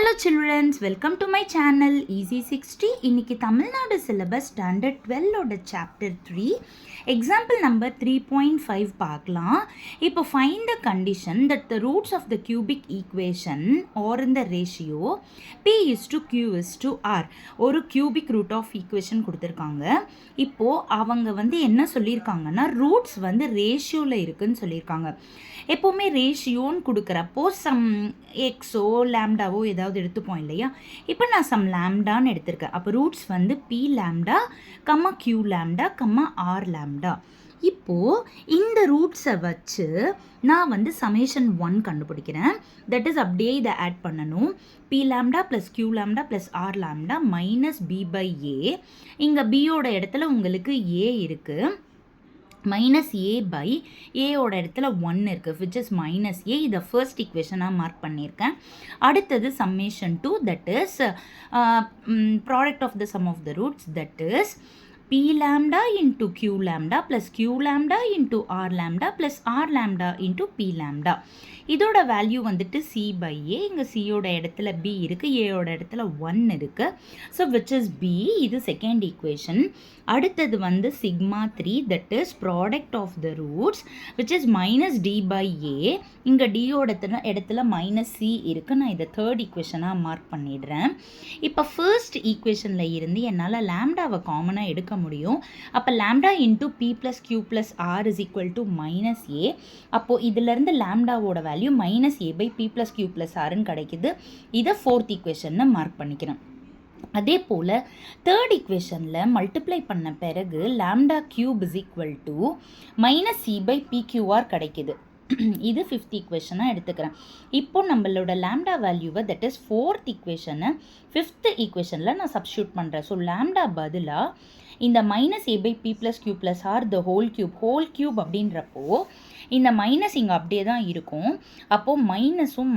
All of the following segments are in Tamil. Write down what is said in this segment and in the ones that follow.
Hello children, welcome to my channel Easy 60. இன்னைக்கு தமிழ்நாடு சிலபஸ் ஸ்டாண்டர்ட் 12 ஓட சாப்டர் 3 எக்ஸாம்பிள் நம்பர் 3.5 பார்க்கலாம். இப்போ find the condition that the roots of the cubic equation or in the ratio p is to q is to r ஒரு cubic root of equation கொடுத்திருக்காங்க. இப்போ அவங்க என்ன சொல்லியிருக்காங்கன்னா ரூட்ஸ் ரேஷியோவில் இருக்குன்னு சொல்லியிருக்காங்க. எப்போவுமே ரேஷியோன்னு கொடுக்குறப்போ சம் எக்ஸோ லேம்டாவோ ஏதாவது எடுத்துப்போம் இல்லையா. இப்போ நான் சம் லேம்டான்னு எடுத்திருக்கேன். அப்போ ரூட்ஸ் பி லேம்டா கம்மா கியூ லேம்டா கம்மா ஆர் லேம்டா. இப்போது இந்த ரூட்ஸை வச்சு நான் சமேஷன் 1 கண்டுபிடிக்கிறேன். தட் இஸ் அப்படியே இதை ஆட் பண்ணணும். P lambda plus Q lambda plus R lambda minus P by A. இங்கே பியோட இடத்துல உங்களுக்கு ஏ இருக்குது. மைனஸ் ஏ பை ஏயோட இடத்துல 1 இருக்குது விச் இஸ் மைனஸ் ஏ. இதை ஃபர்ஸ்ட் ஈக்குவேஷனாக மார்க் பண்ணியிருக்கேன். அடுத்தது summation 2 that is product of the sum of the roots that is p lambda into q lambda plus q lambda into r lambda plus r lambda into p lambda. இதோட வேல்யூ c by a. இங்கே சியோட இடத்துல b இருக்குது, ஏயோட இடத்துல 1 இருக்குது. So which is b. இது செகண்ட் ஈக்குவேஷன். அடுத்தது sigma 3 that is product of the roots which is minus D by A. இங்கே டியோட இடத்துல மைனஸ் சி இருக்குது. நான் இதை தேர்ட் ஈக்குவேஷனாக மார்க் பண்ணிடுறேன். இப்போ ஃபர்ஸ்ட் ஈக்குவேஷனில் இருந்து என்னால் லேம்டாவை காமனாக எடுக்க முடியும். அப்போ lambda into P plus Q plus R is equal to minus A. அப்போது இதிலேருந்து லேம்டாவோட value minus A by B plus Q plus ஆர்ன்னு கிடைக்குது. இதை ஃபோர்த் ஈக்குவேஷன்னு மார்க் பண்ணிக்கிறேன். அதே போல் தேர்ட் ஈக்குவேஷனில் மல்டிப்ளை பண்ண பிறகு lambda cube is equal to minus c by p q r கிடைக்குது. இது ஃபிஃப்த் ஈக்குவேஷனாக எடுத்துக்கிறேன். இப்போ நம்மளோட லேம்டா வேல்யூவை தட் இஸ் ஃபோர்த் ஈக்குவேஷனை ஃபிஃப்த் ஈக்குவேஷனில் நான் சப்ஸ்டியூட் பண்ணுறேன். ஸோ லேம்டா பதிலாக இந்த minus A by B plus Q plus R the whole cube அப்படின்றப்போ இந்த மைனஸ் இங்கே அப்படியே தான் இருக்கும். அப்போது மைனஸும்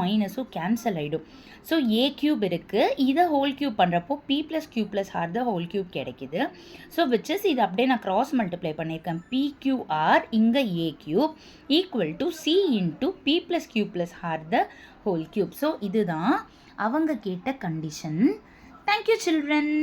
கேன்சல் ஆகிடும். ஸோ ஏ கியூப் இருக்குது. இதை ஹோல் கியூப் பண்ணுறப்போ P plus Q plus R the whole cube கிடைக்குது. ஸோ விச் இஸ் இது அப்படியே நான் கிராஸ் மல்டிப்ளை பண்ணியிருக்கேன். பி கியூ ஆர் இங்கே A cube equal to C into P plus Q plus R the whole cube. So இதுதான் அவங்க கேட்ட கண்டிஷன். Thank you children.